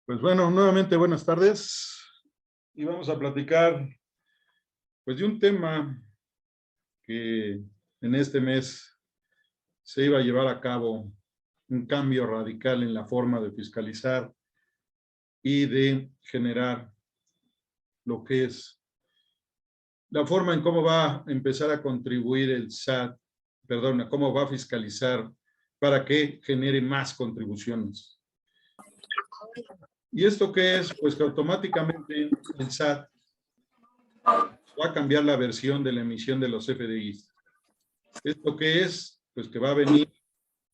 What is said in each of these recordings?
Pues bueno, nuevamente buenas tardes y vamos a platicar pues de un tema que en este mes se iba a llevar a cabo un cambio radical en la forma de fiscalizar y de generar lo que es la forma en cómo va a empezar a contribuir el SAT, perdón, cómo va a fiscalizar para que genere más contribuciones. ¿Y esto qué es? Pues que automáticamente el SAT va a cambiar la versión de la emisión de los FDIs. ¿Esto qué es? Pues que va a venir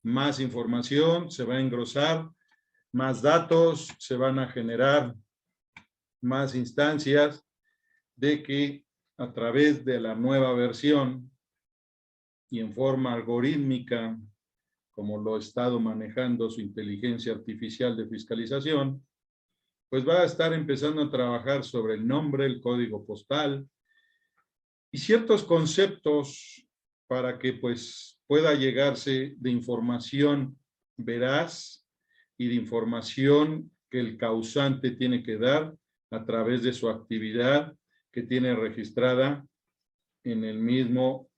más información, se va a engrosar, más datos, se van a generar más instancias de que a través de la nueva versión y en forma algorítmica, como lo ha estado manejando su inteligencia artificial de fiscalización, pues va a estar empezando a trabajar sobre el nombre, el código postal y ciertos conceptos para que pues pueda llegarse de información veraz y de información que el causante tiene que dar a través de su actividad que tiene registrada en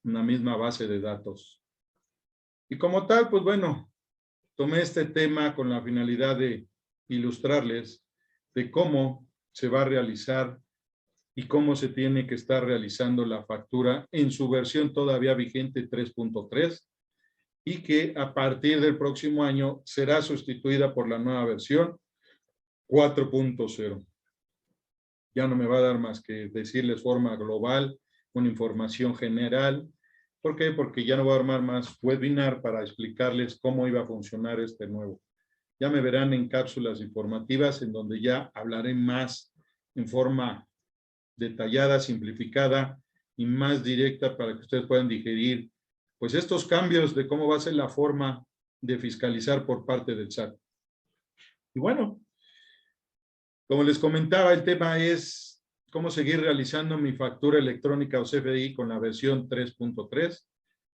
una misma base de datos. Y como tal, pues bueno, tomé este tema con la finalidad de ilustrarles de cómo se va a realizar y cómo se tiene que estar realizando la factura en su versión todavía vigente 3.3 y que a partir del próximo año será sustituida por la nueva versión 4.0. Ya no me va a dar más que decirles forma global, una información general. ¿Por qué? Porque ya no voy a armar más webinar para explicarles cómo iba a funcionar este nuevo. Ya me verán en cápsulas informativas en donde ya hablaré más en forma detallada, simplificada y más directa para que ustedes puedan digerir pues estos cambios de cómo va a ser la forma de fiscalizar por parte del SAT. Y bueno, como les comentaba, el tema es cómo seguir realizando mi factura electrónica o CFDI con la versión 3.3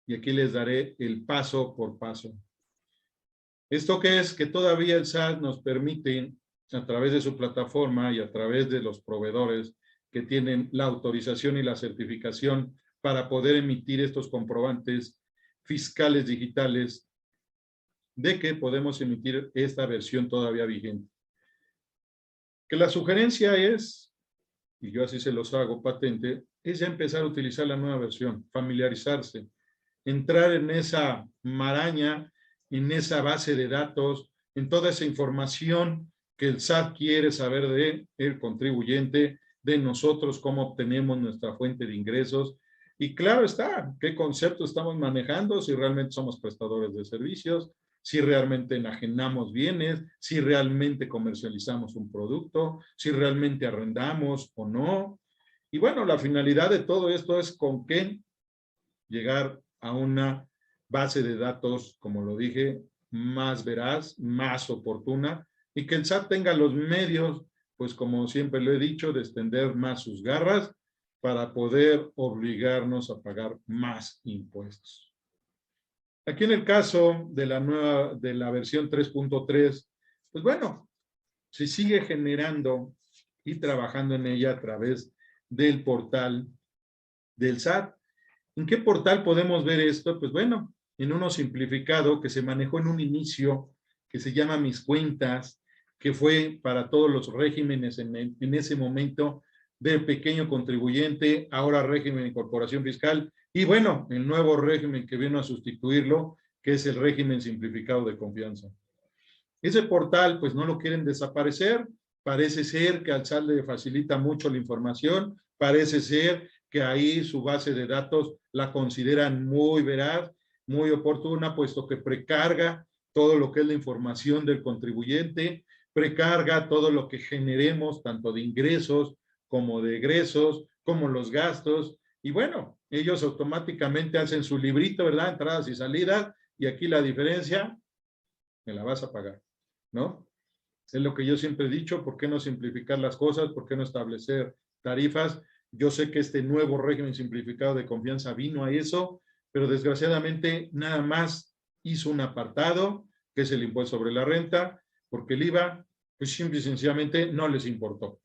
y aquí les daré el paso por paso. ¿Esto qué es? Que todavía el SAT nos permite a través de su plataforma y a través de los proveedores que tienen la autorización y la certificación para poder emitir estos comprobantes fiscales digitales de que podemos emitir esta versión todavía vigente. Que la sugerencia es, y yo así se los hago patente, es ya empezar a utilizar la nueva versión, familiarizarse, entrar en esa maraña, en esa base de datos, en toda esa información que el SAT quiere saber de el contribuyente, de nosotros, cómo obtenemos nuestra fuente de ingresos. Y claro está, qué concepto estamos manejando, si realmente somos prestadores de servicios, si realmente enajenamos bienes, si realmente comercializamos un producto, si realmente arrendamos o no. Y bueno, la finalidad de todo esto es con qué llegar a una base de datos, como lo dije, más veraz, más oportuna, y que el SAT tenga los medios, pues como siempre lo he dicho, de extender más sus garras para poder obligarnos a pagar más impuestos. Aquí en el caso de la versión 3.3, pues bueno, se sigue generando y trabajando en ella a través del portal del SAT. ¿En qué portal podemos ver esto? Pues bueno, en uno simplificado que se manejó en un inicio, que se llama Mis Cuentas, que fue para todos los regímenes en ese momento de pequeño contribuyente, ahora régimen de incorporación fiscal, y bueno, el nuevo régimen que vino a sustituirlo, que es el régimen simplificado de confianza. Ese portal, pues no lo quieren desaparecer, parece ser que al SAT le facilita mucho la información, parece ser que ahí su base de datos la consideran muy veraz, muy oportuna, puesto que precarga todo lo que es la información del contribuyente, precarga todo lo que generemos, tanto de ingresos como de egresos, como los gastos, y bueno, ellos automáticamente hacen su librito, ¿verdad? Entradas y salidas, y aquí la diferencia, me la vas a pagar, ¿no? Es lo que yo siempre he dicho, ¿por qué no simplificar las cosas? ¿Por qué no establecer tarifas? Yo sé que este nuevo régimen simplificado de confianza vino a eso, pero desgraciadamente nada más hizo un apartado, que es el impuesto sobre la renta, porque el IVA pues simple y sencillamente no les importó.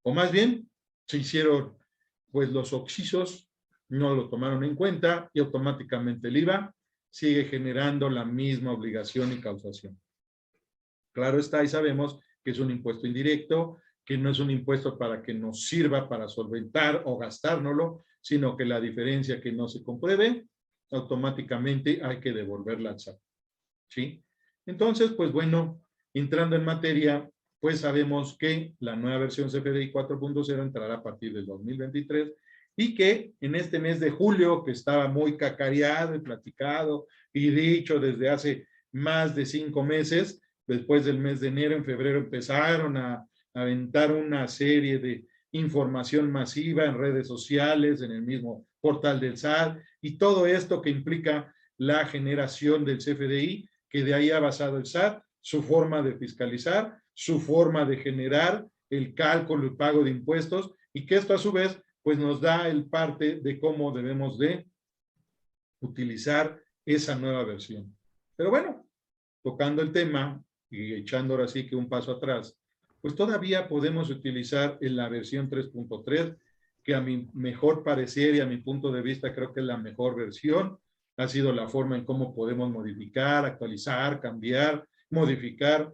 O más bien, se hicieron pues los occisos, no lo tomaron en cuenta y automáticamente el IVA sigue generando la misma obligación y causación. Claro está, y sabemos que es un impuesto indirecto, que no es un impuesto para que nos sirva para solventar o gastárnoslo, sino que la diferencia que no se compruebe, automáticamente hay que devolverla al SAT. ¿Sí? Entonces, pues bueno, entrando en materia, pues sabemos que la nueva versión CFDI 4.0 entrará a partir del 2023 y que en este mes de julio, que estaba muy cacareado y platicado y dicho desde hace más de 5 meses, después del mes de enero, en febrero empezaron a aventar una serie de información masiva en redes sociales, en el mismo portal del SAT, y todo esto que implica la generación del CFDI, que de ahí ha basado el SAT, su forma de fiscalizar, su forma de generar el cálculo y pago de impuestos, y que esto a su vez pues nos da el parte de cómo debemos de utilizar esa nueva versión. Pero bueno, tocando el tema y echando ahora sí que un paso atrás, pues todavía podemos utilizar en la versión 3.3, que a mi mejor parecer y a mi punto de vista creo que es la mejor versión. Ha sido la forma en cómo podemos modificar, actualizar, cambiar, modificar,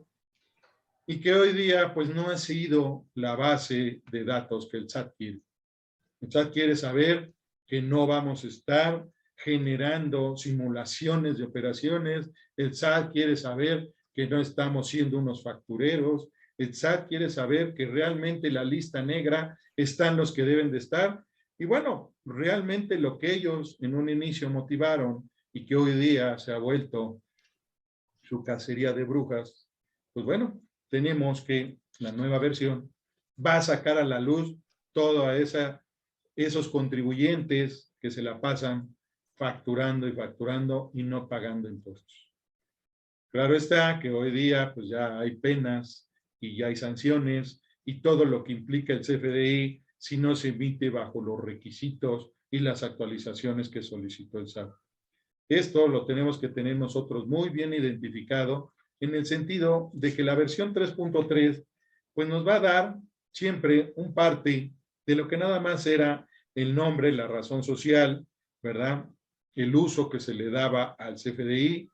y que hoy día pues no ha sido la base de datos que el SAT quiere. El SAT quiere saber que no vamos a estar generando simulaciones de operaciones. El SAT quiere saber que no estamos siendo unos factureros. El SAT quiere saber que realmente la lista negra están los que deben de estar. Y bueno, realmente lo que ellos en un inicio motivaron y que hoy día se ha vuelto su cacería de brujas, pues bueno, tenemos que la nueva versión va a sacar a la luz toda esos contribuyentes que se la pasan facturando y facturando y no pagando impuestos. Claro está que hoy día pues ya hay penas y ya hay sanciones y todo lo que implica el CFDI si no se emite bajo los requisitos y las actualizaciones que solicitó el SAT. Esto lo tenemos que tener nosotros muy bien identificado en el sentido de que la versión 3.3 pues nos va a dar siempre un parte de lo que nada más era el nombre, la razón social, ¿verdad? El uso que se le daba al CFDI,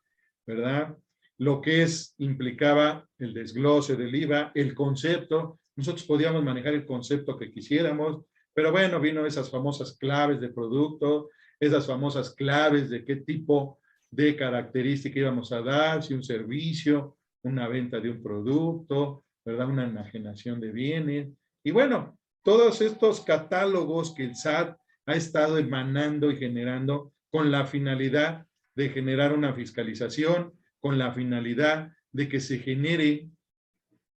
¿verdad? Lo que implicaba el desglose del IVA, el concepto. Nosotros podíamos manejar el concepto que quisiéramos, pero bueno, vino esas famosas claves de producto, esas famosas claves de qué tipo de característica íbamos a dar, si un servicio, una venta de un producto, ¿verdad? Una enajenación de bienes. Y bueno, todos estos catálogos que el SAT ha estado emanando y generando con la finalidad de generar una fiscalización, con la finalidad de que se genere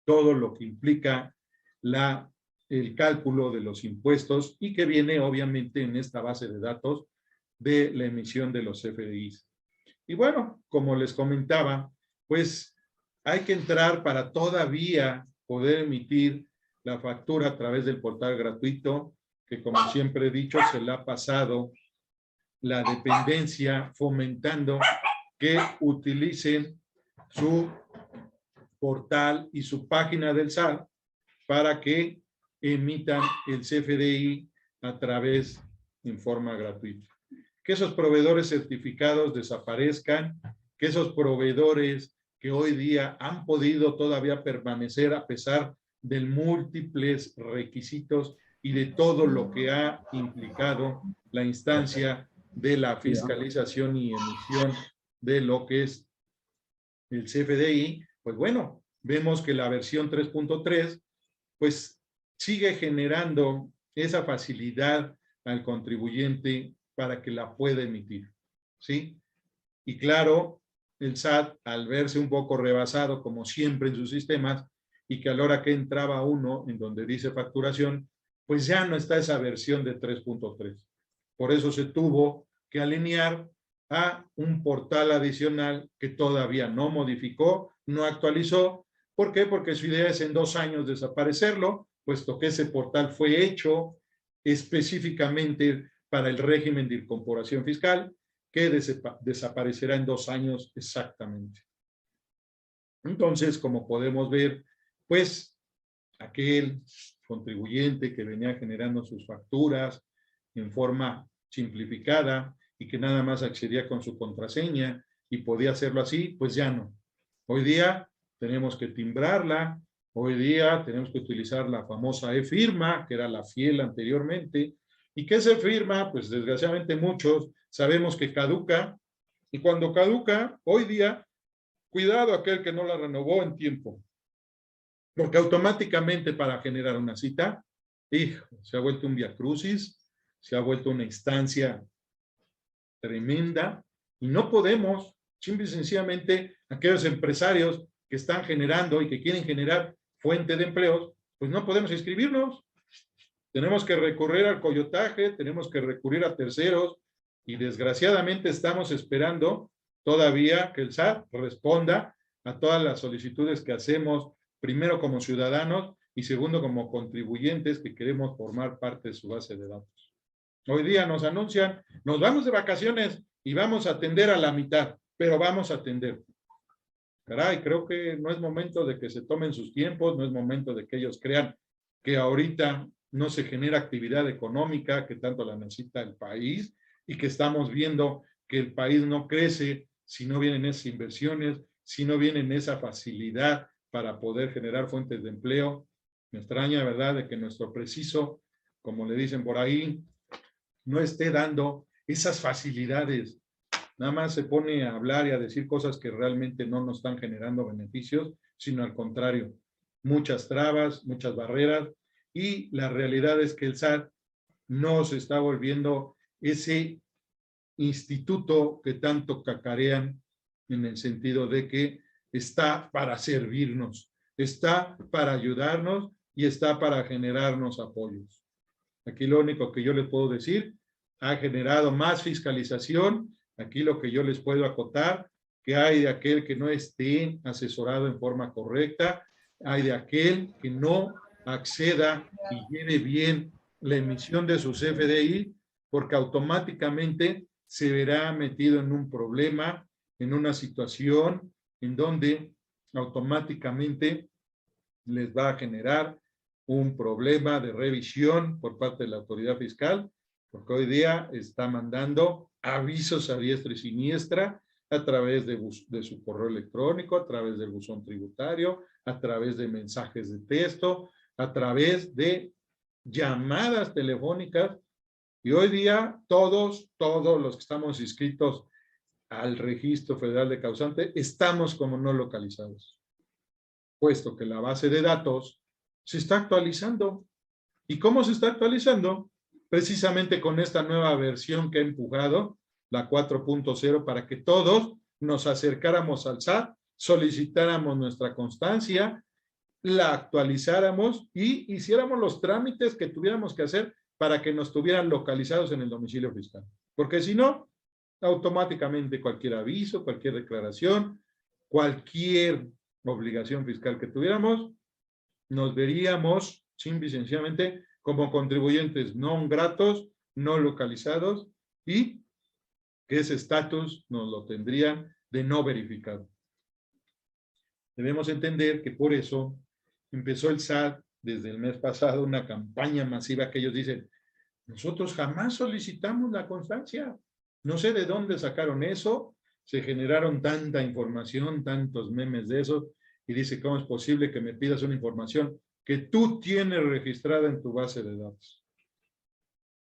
todo lo que implica el cálculo de los impuestos y que viene obviamente en esta base de datos de la emisión de los CFDIs. Y bueno, como les comentaba, pues hay que entrar para todavía poder emitir la factura a través del portal gratuito, que como siempre he dicho, se le ha pasado la dependencia fomentando que utilicen su portal y su página del SAT para que emitan el CFDI a través en forma gratuita. Que esos proveedores certificados desaparezcan, que esos proveedores que hoy día han podido todavía permanecer a pesar de múltiples requisitos y de todo lo que ha implicado la instancia de la fiscalización y emisión de lo que es el CFDI, pues bueno, vemos que la versión 3.3 pues sigue generando esa facilidad al contribuyente para que la pueda emitir, ¿sí? Y claro, el SAT, al verse un poco rebasado, como siempre en sus sistemas, y que a la hora que entraba uno en donde dice facturación, pues ya no está esa versión de 3.3. Por eso se tuvo que alinear a un portal adicional que todavía no modificó, no actualizó. ¿Por qué? Porque su idea es en 2 años desaparecerlo, puesto que ese portal fue hecho específicamente para el régimen de incorporación fiscal, que desaparecerá en 2 años exactamente. Entonces, como podemos ver, pues aquel contribuyente que venía generando sus facturas en forma simplificada y que nada más accedía con su contraseña y podía hacerlo así, pues ya no. Hoy día tenemos que timbrarla, hoy día tenemos que utilizar la famosa e-firma, que era la fiel anteriormente, y que esa firma, pues desgraciadamente muchos sabemos que caduca, y cuando caduca, hoy día, cuidado aquel que no la renovó en tiempo, porque automáticamente para generar una cita, se ha vuelto un viacrucis, se ha vuelto una instancia tremenda, y no podemos, simple y sencillamente, aquellos empresarios que están generando y que quieren generar fuente de empleos, pues no podemos inscribirnos. Tenemos que recurrir al coyotaje, tenemos que recurrir a terceros, y desgraciadamente estamos esperando todavía que el SAT responda a todas las solicitudes que hacemos, primero como ciudadanos y segundo como contribuyentes que queremos formar parte de su base de datos. Hoy día nos anuncian, nos vamos de vacaciones y vamos a atender a la mitad, pero vamos a atender. Caray, creo que no es momento de que se tomen sus tiempos, no es momento de que ellos crean que ahorita no se genera actividad económica que tanto la necesita el país y que estamos viendo que el país no crece si no vienen esas inversiones, si no vienen esa facilidad para poder generar fuentes de empleo. Me extraña, ¿verdad?, de que nuestro preciso, como le dicen por ahí, no esté dando esas facilidades. Nada más se pone a hablar y a decir cosas que realmente no nos están generando beneficios, sino al contrario, muchas trabas, muchas barreras, y la realidad es que el SAT no se está volviendo ese instituto que tanto cacarean, en el sentido de que está para servirnos, está para ayudarnos y está para generarnos apoyos. Aquí lo único que yo les puedo decir, ha generado más fiscalización. Aquí lo que yo les puedo acotar, que hay de aquel que no esté asesorado en forma correcta, hay de aquel que no acceda y lleve bien la emisión de sus FDI, porque automáticamente se verá metido en un problema, en una situación en donde automáticamente les va a generar un problema de revisión por parte de la autoridad fiscal, porque hoy día está mandando avisos a diestra y siniestra a través de su correo electrónico, a través del buzón tributario, a través de mensajes de texto, a través de llamadas telefónicas. Y hoy día todos los que estamos inscritos al Registro Federal de Causantes estamos como no localizados, puesto que la base de datos se está actualizando. ¿Y cómo se está actualizando? Precisamente con esta nueva versión que ha empujado, la 4.0, para que todos nos acercáramos al SAT, solicitáramos nuestra constancia, la actualizáramos y hiciéramos los trámites que tuviéramos que hacer para que nos tuvieran localizados en el domicilio fiscal. Porque si no, automáticamente cualquier aviso, cualquier declaración, cualquier obligación fiscal que tuviéramos, nos veríamos simple y sencillamente como contribuyentes no gratos, no localizados, y que ese estatus nos lo tendrían de no verificado. Debemos entender que por eso empezó el SAT desde el mes pasado una campaña masiva que ellos dicen, nosotros jamás solicitamos la constancia. No sé de dónde sacaron eso, se generaron tanta información, tantos memes de eso, y dice, ¿cómo es posible que me pidas una información que tú tienes registrada en tu base de datos?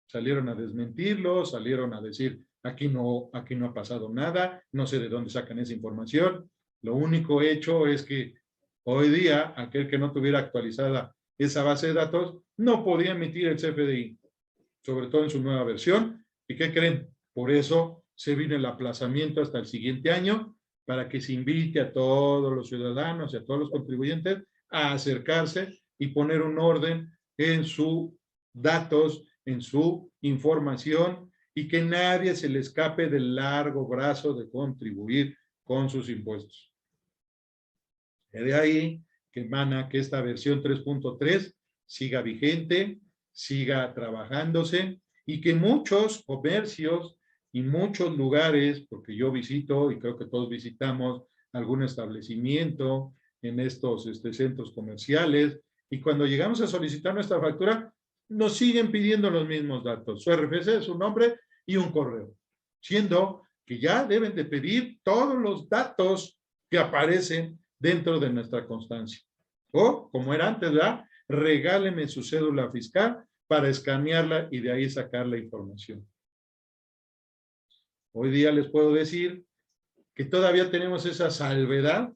Salieron a desmentirlo, salieron a decir, aquí no ha pasado nada, no sé de dónde sacan esa información. Lo único hecho es que hoy día, aquel que no tuviera actualizada esa base de datos, no podía emitir el CFDI, sobre todo en su nueva versión. ¿Y qué creen? Por eso se vino el aplazamiento hasta el siguiente año, para que se invite a todos los ciudadanos y a todos los contribuyentes a acercarse y poner un orden en sus datos, en su información, y que nadie se le escape del largo brazo de contribuir con sus impuestos. De ahí que emana que esta versión 3.3 siga vigente, siga trabajándose, y que muchos comercios y muchos lugares, porque yo visito y creo que todos visitamos algún establecimiento en estos centros comerciales, y cuando llegamos a solicitar nuestra factura, nos siguen pidiendo los mismos datos, su RFC, su nombre y un correo, siendo que ya deben de pedir todos los datos que aparecen dentro de nuestra constancia. O, como era antes, ¿verdad? Regáleme su cédula fiscal para escanearla y de ahí sacar la información. Hoy día les puedo decir que todavía tenemos esa salvedad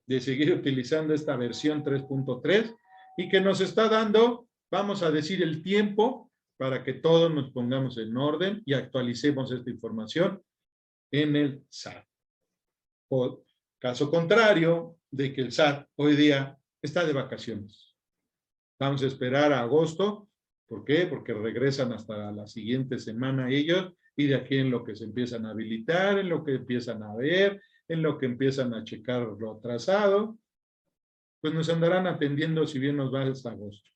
de seguir utilizando esta versión 3.3 y que nos está dando, vamos a decir, el tiempo para que todos nos pongamos en orden y actualicemos esta información en el SAT. Por caso contrario de que el SAT hoy día está de vacaciones. Vamos a esperar a agosto. ¿Por qué? Porque regresan hasta la siguiente semana ellos y de aquí en lo que se empiezan a habilitar, en lo que empiezan a ver, en lo que empiezan a checar lo atrasado, pues nos andarán atendiendo si bien nos va hasta agosto.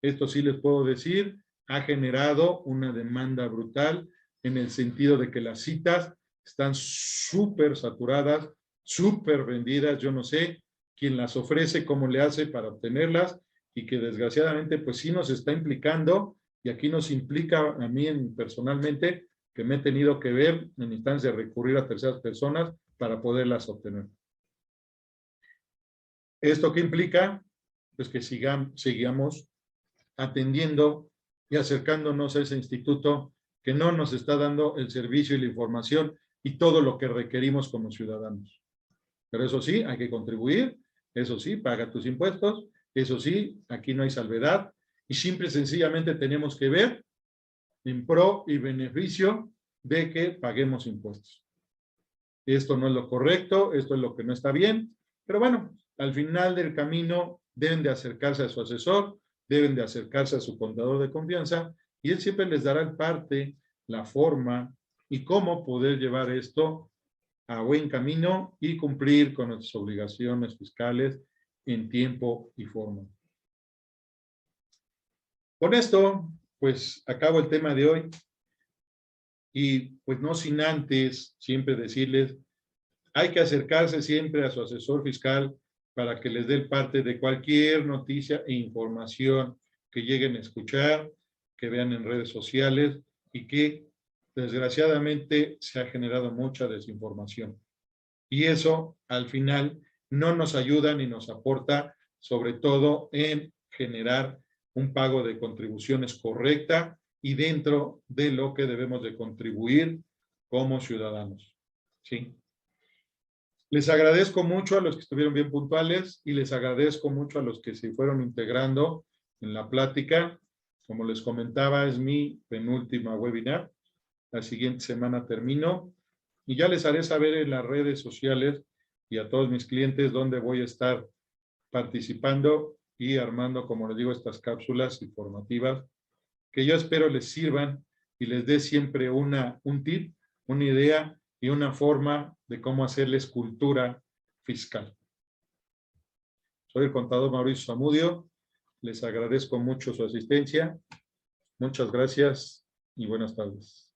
Esto sí les puedo decir, ha generado una demanda brutal en el sentido de que las citas están súper saturadas, súper vendidas. Yo no sé quién las ofrece, cómo le hace para obtenerlas y que desgraciadamente pues sí nos está implicando y aquí nos implica a mí personalmente que me he tenido que ver en instancia de recurrir a terceras personas para poderlas obtener. ¿Esto qué implica? Pues que sigamos atendiendo y acercándonos a ese instituto que no nos está dando el servicio y la información y todo lo que requerimos como ciudadanos. Pero eso sí, hay que contribuir, eso sí, paga tus impuestos, eso sí, aquí no hay salvedad y simple y sencillamente tenemos que ver en pro y beneficio de que paguemos impuestos. Esto no es lo correcto, esto es lo que no está bien, pero bueno, al final del camino deben de acercarse a su asesor, deben de acercarse a su contador de confianza y él siempre les dará el parte, la forma y cómo poder llevar esto a buen camino y cumplir con nuestras obligaciones fiscales en tiempo y forma. Con esto, pues acabo el tema de hoy y pues no sin antes siempre decirles, hay que acercarse siempre a su asesor fiscal para que les dé el parte de cualquier noticia e información que lleguen a escuchar, que vean en redes sociales y que desgraciadamente se ha generado mucha desinformación. Y eso al final no nos ayuda ni nos aporta, sobre todo en generar un pago de contribuciones correcta y dentro de lo que debemos de contribuir como ciudadanos. ¿Sí? Les agradezco mucho a los que estuvieron bien puntuales y les agradezco mucho a los que se fueron integrando en la plática. Como les comentaba, es mi penúltima webinar. La siguiente semana termino y ya les haré saber en las redes sociales y a todos mis clientes dónde voy a estar participando y armando, como les digo, estas cápsulas informativas que yo espero les sirvan y les dé siempre un tip, una idea y una forma de cómo hacerles cultura fiscal. Soy el contador Mauricio Zamudio. Les agradezco mucho su asistencia. Muchas gracias y buenas tardes.